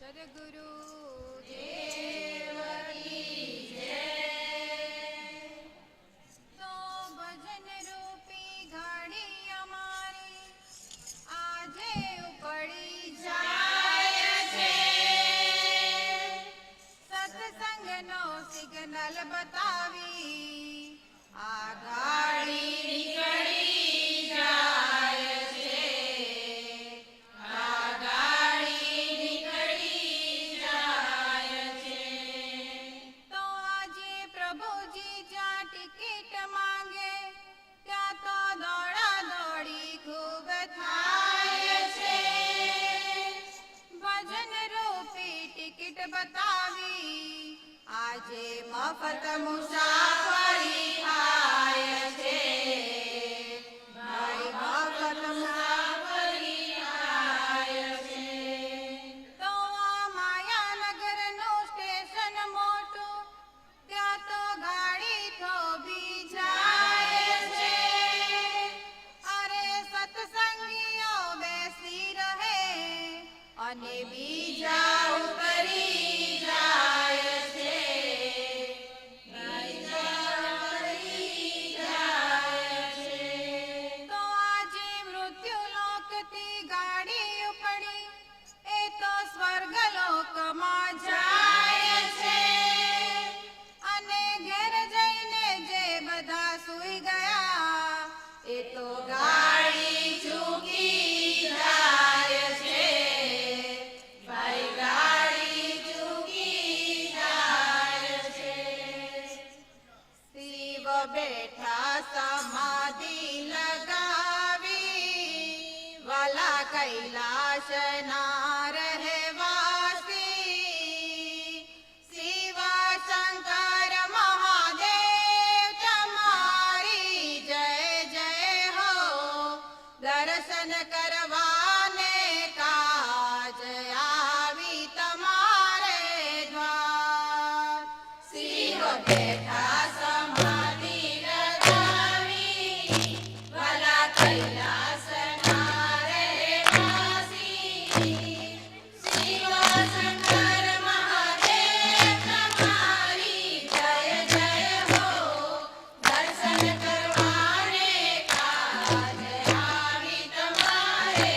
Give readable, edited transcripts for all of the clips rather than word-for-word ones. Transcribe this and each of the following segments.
સદગુરુ દેવ કી જય. તો ભજન રૂપી ઘડી અમારી આજે ઉપડી જાય છે. સત્સંગનો સિગ્નલ બતાવી આ ગાડી નીકળી જાય છે. આ ગાડી નીકળી જાય છે. તો આજે પ્રભુજી જ્યાં ટિકિટ માંગે ત્યાં તો દોડા દોડી ખૂબ થાય છે. ભજન રૂપી ટિકિટ બતાવી આજે મફત મુસાફરી થાય છે. ભાઈ મફત મુસાફરી થાય છે. તો આ માયાનગરનું સ્ટેશન મોટું ત્યાં તો ગાડી થોભી જાય છે. અરે સત્સંગીઓ બેસી રહે અને બીજા ઉતરી જાય છે. બીજા ઉતરી જાય છે. તો આજે મૃત્યુલોકથી ગાડી ઉપડી એ તો સ્વર્ગલોકમાં જાય છે. અને ઘેર જઈને જે બધા સૂઈ ગયા એ તો ગાડી ચૂકી જાય છે. ભાઈ ગાડી ચૂકી જાય છે. શિવ બેઠા સમાધિ લગાવી વાલા કૈલાસના રહેવાસી શિવ શંકર મહાદેવ તમારી જય જય હો. દર્શન કરવાને કાજ આવી તમારે દ્વાર. શિવ બેઠા સમાધિ લગાવી વાલા કૈલાસના રહેવાસી શિવ શંકર મહાદેવ તમારી જય જય હો. દર્શન કરવાને કાજ આવી તમારે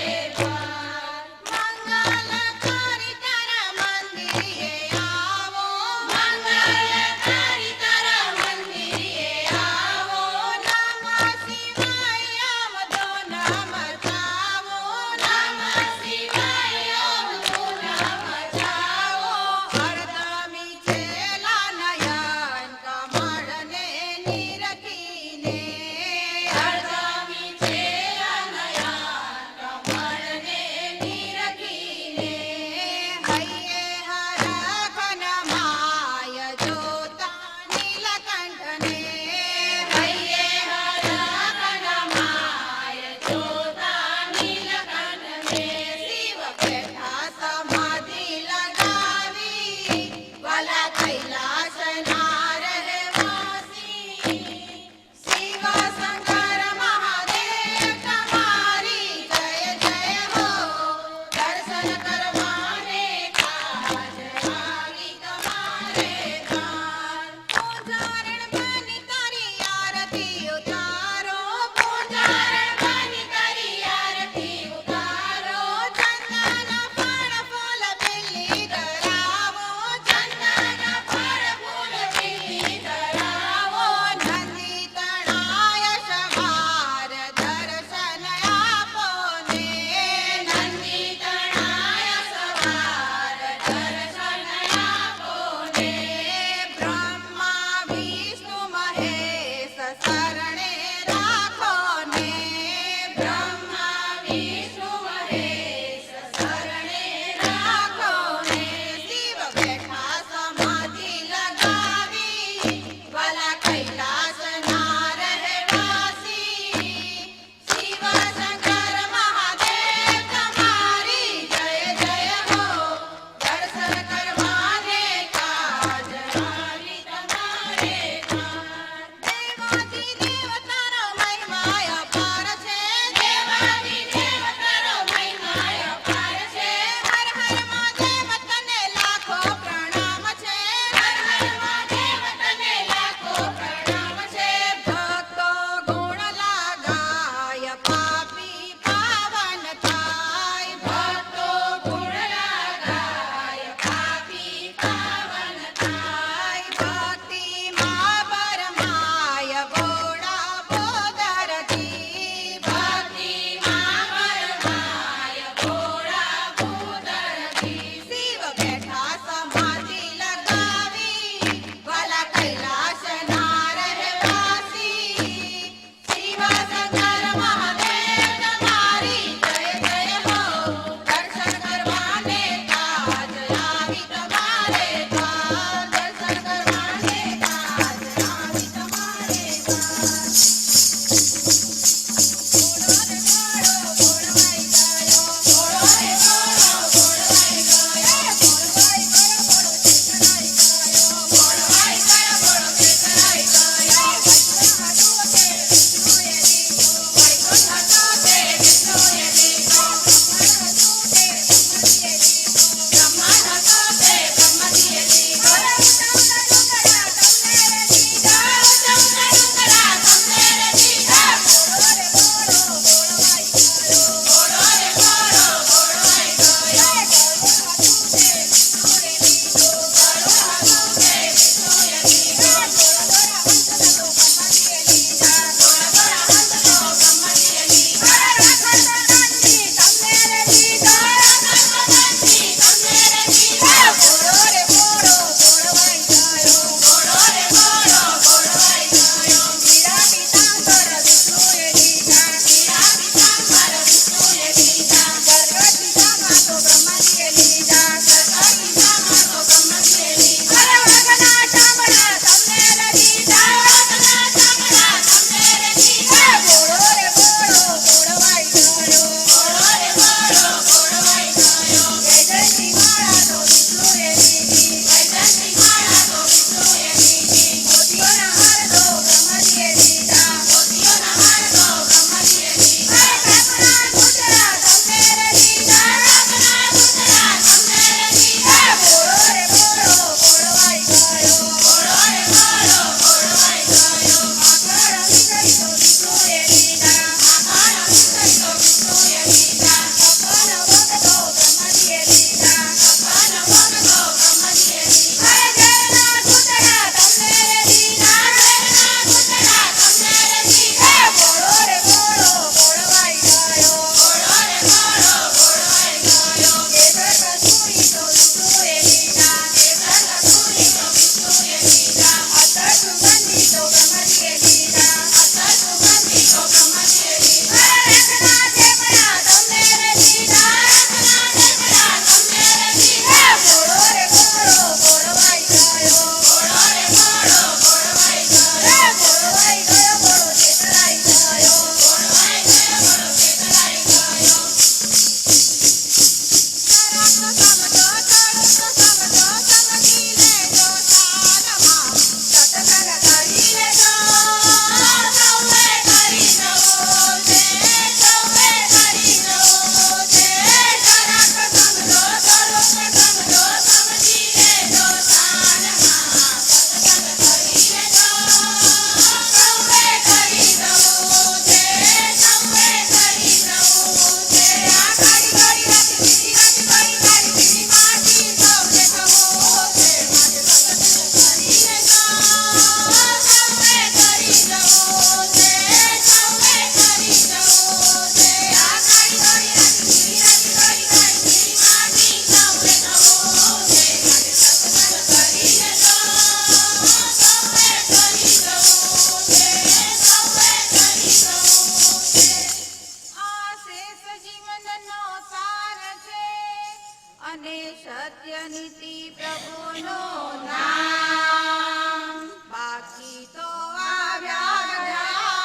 અને સત્ય નીતિ પ્રભુનું નામ. બાકી તો આવ્યા ગયા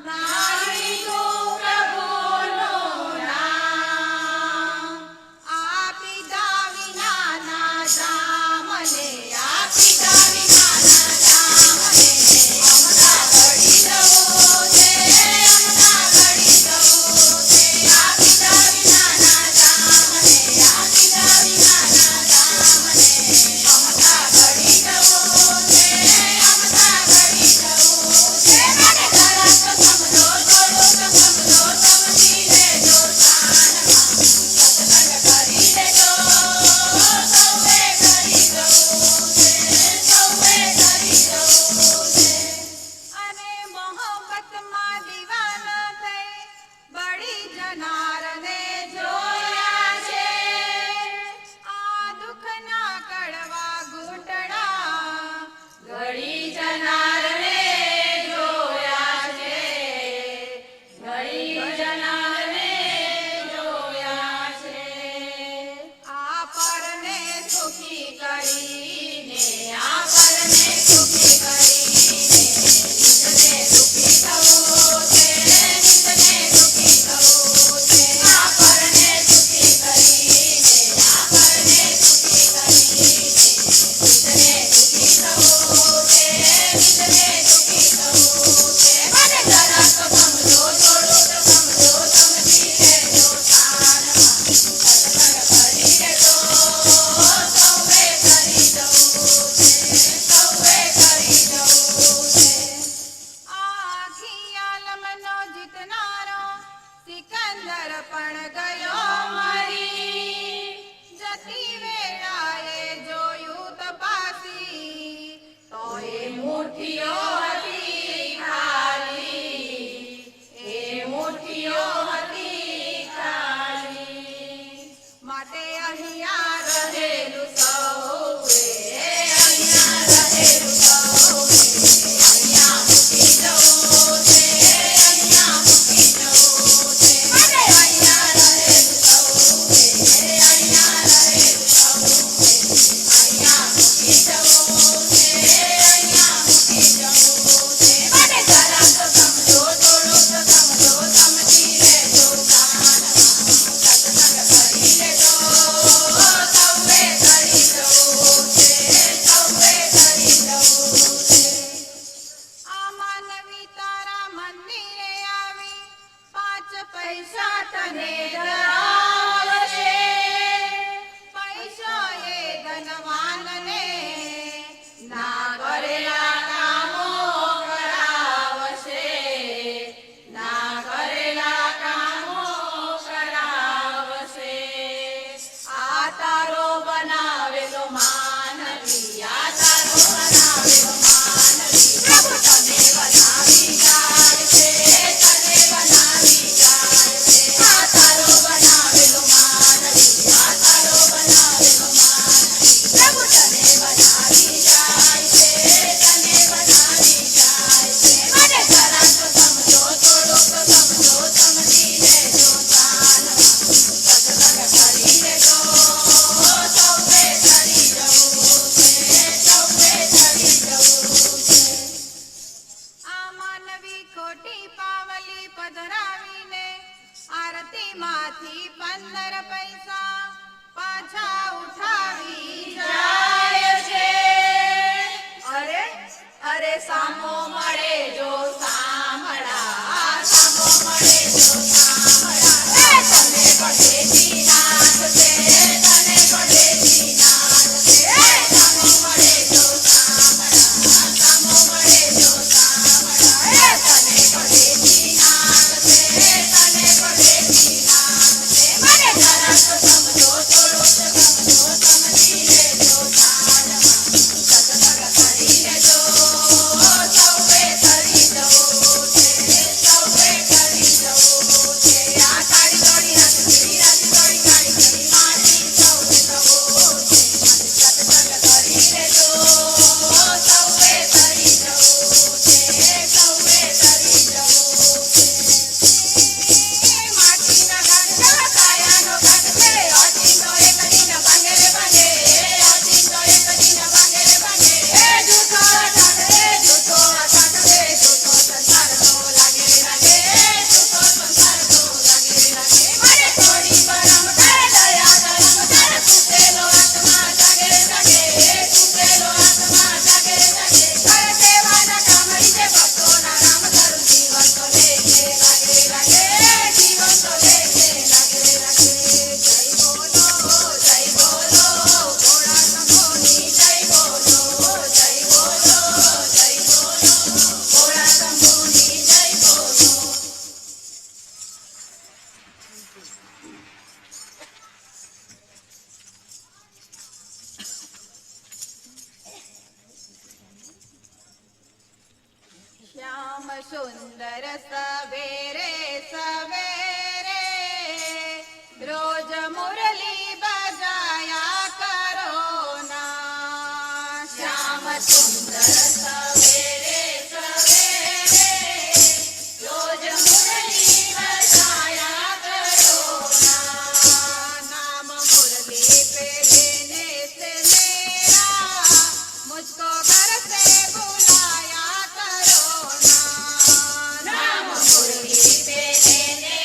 નારી તું પ્રભુનું નામ. આપીધા વિનાના જામને આપીધા વિનાના જામને અમથા ઘડી જવું છે, અમથા ઘડી જવું છે. આપીધા વિનાના જામને, આપીધા વિનાના જામને અમથા ઘડી જવું છે, અમથા ઘડી જવું છે. મને જરાક તો સમજો, થોડું તો સમજો, સમજી લેજો સાનમાં. સત્સંગ કરી લેજો, સૌએ કરી જવું છે, સૌએ કરી જવું છે. અને મોહબ્બતમાં દીવાના થઈ બળી જનારને જોયા છે, આ દુઃખના કડવા ઘૂંટડા ગળી જનારને જોયા છે, ગળી જનારને જોયા છે. આપણને સુખી કરીને આપણને સુખી કરીને નિતને સુખી થવું છે, નિતને સુખી થવું છે. આપણને સુખી કરીને, આપણને સુખી કરીને નિતને સુખી થવું છે, નિતને સુખી થવું છે. મને જરાક તો સમજો, થોડું તો સમજો, સમજી લેજો સાનમાં. સત્સંગ કરી લેજો, સૌએ કરી જવું છે, સૌએ કરી જવું છે. આખી આલમનો જીતનારો સિકંદર પણ ગયો મરી. જતી વેળાએ જોયું તપાસી તો એ મુઠ્ઠીઓ હતી ખાલી, એ મુઠ્ઠીઓ હતી ખાલી. માટે અહીંયા રહેલું સૌએ, અહીંયા રહેલું સૌએ, અહીંયા મૂકી જવું છે, અહીંયા મૂકી જવું છે. મને અહીંયા રહેલું સૌએ, અહીંયા રહેલું સૌએ, અહીંયા મૂકી જવું છે, અહીંયા મૂકી જવું છે. મને જરાક તો સમજો, થોડું તો સમજો, સમજી લેજો સાનમાં. સત્સંગ કરી લેજો, સૌએ કરી જવું છે, સૌએ કરી જવું છે. આ માનવી તારા મંદિરે આવી 5 પૈસા તને ધરાવશે, પૈસા એ ધનવાનને ના કરેલા કામો કરાવશે, ના કરેલા કામો કરાવશે. આ તારો બનાવેલો માનવી, આ તારો બનાવેલો માનવી પ્રભુ તને બનાવી કાઢશે, તને બનાવી કાઢશે. આ તારો બનાવેલો માનવી, આ તારો બનાવેલો માનવી પ્રભુ તને બનાવી કાઢશે, તને બનાવી કાઢશે. મને જરાક તો સમજો, થોડુંક તો સમજો, સમજી લેજો સાનમાં. સત્સંગ કરી લેજો, સૌએ કરી જવું છે, સૌએ કરી જવું છે. આ માનવી ખોટી પાવલી પધરાવીને આરતીમાંથી 15 પૈસા પાછા ઉઠાવી જાય છે. અરે અરે સામો મળે જો સાંભળા, સામો મળે જો સાંભળા. એ તને પડેથી નાથશે, તને પડેથી નાથશે. એ સામો મળે જો સાંભળા, સામો મળે જો સાંભળા. એ તને પડેથી નાથશે, તને પડેથી નાથશે. મને જરાક તો સમજો, થોડું તો સમજો, સમજી લેજો સાનમાં. સત્સંગ કરી લેજો, સૌએ કરી જવું છે, સૌએ કરી જવું છે. सुंदर सवेरे सवेरे रोज मुरली बजाया करो ना। श्याम सुंदर सवेरे सवेरे रोज मुरली बजाया करो ना। नाम मुरली पे लेने से मेरा मुझको घर से बुलाया करो ना। नाम मुरली पे लेने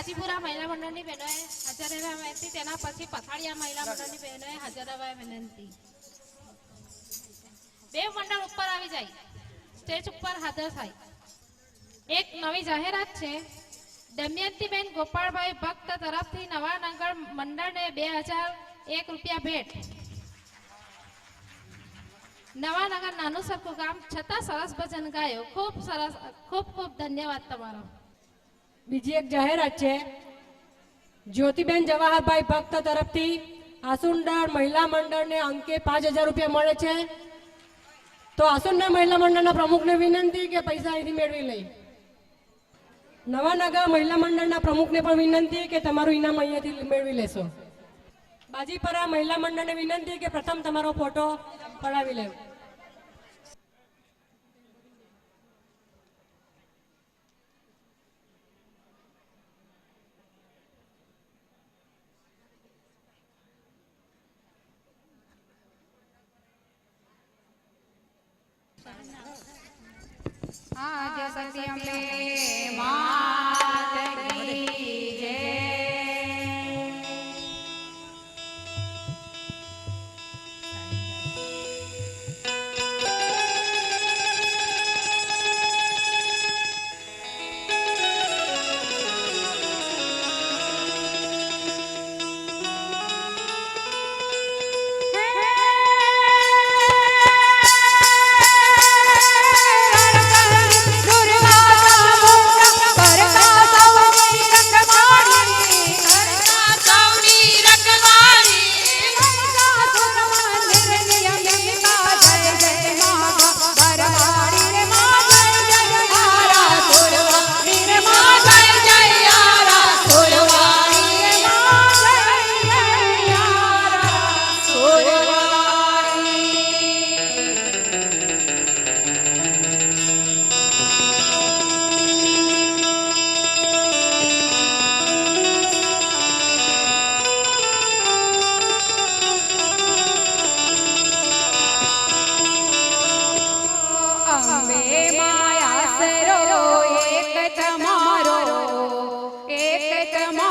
કાશીપુરા મહિલા મંડળની બહેનોએ હાજર રહેવા વિનંતી. તેના પછી પથાડિયા મહિલા મંડળની બહેનોએ હાજર રહેવા વિનંતી. બે મંડળ ઉપર આવી જાય, સ્ટેજ ઉપર હાજર થાય. એક નવી જાહેરાત છે. દમયંતીબેન ગોપાળભાઈ ભક્ત તરફથી નવાનગર મંડળને 2001 રૂપિયા ભેટ. નવાનગર નાનું સરખું ગામ છતાં સરસ ભજન ગાયો. ખૂબ સરસ, ખૂબ ખૂબ ધન્યવાદ તમારો. બીજી એક જાહેરાત છે. જ્યોતિબેન જવાહરભાઈ ભક્ત તરફથી આસુંડર મહિલા મંડળને અંકે 5000 રૂપિયા મળે છે. તો આસુંડર મહિલા મંડળના પ્રમુખને વિનંતી કે પૈસા અહીંથી મેળવી લઈ. નવાનગર મહિલા મંડળના પ્રમુખને પણ વિનંતી કે તમારું ઇનામ અહીંયાથી મેળવી લેશો. બાજીપરા મહિલા મંડળને વિનંતી કે પ્રથમ તમારો ફોટો પડાવી લે. આદ્ય શક્તિ અંબે માત કી જય.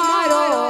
સહારો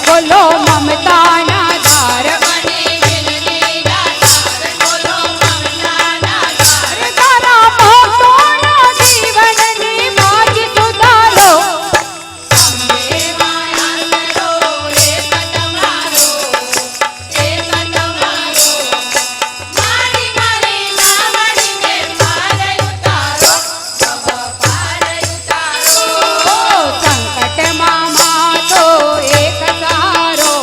ખોલો મમતાના દ્વાર બની દિલની દાતાર ખોલો મમતાના દ્વાર તારા ભક્તોના જીવનની બાજ સુધારો અંબે માયા કરો એક તમારો મારી મારી નામડીને પાર ઉતારો પાર ઉતારો સંકટમાં માતો એક સહારો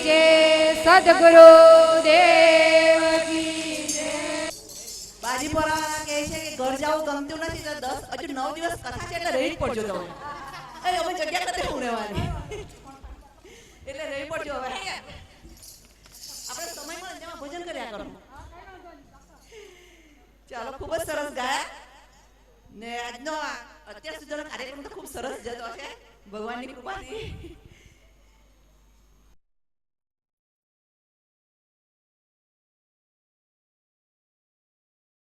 જય સદગુરુ દેવ કી જય. બાજીપોરા કહે છે કે ઘર જવું ગમતું નથી તો 10 હજુ 9 દિવસ કથા છે એટલે રહી જ પડજો તમે. અરે હવે જગ્યા નથી હું રહેવાની એટલે રહી પડજો હવે. આપણે સમય મળે તેમાં ભોજન કર્યા કરો. ચાલો ખૂબ જ સરસ ગાયા ને આજનો અત્યાર સુધીનો કાર્યક્રમ તો ખૂબ સરસ જતો છે ભગવાનની કૃપાથી.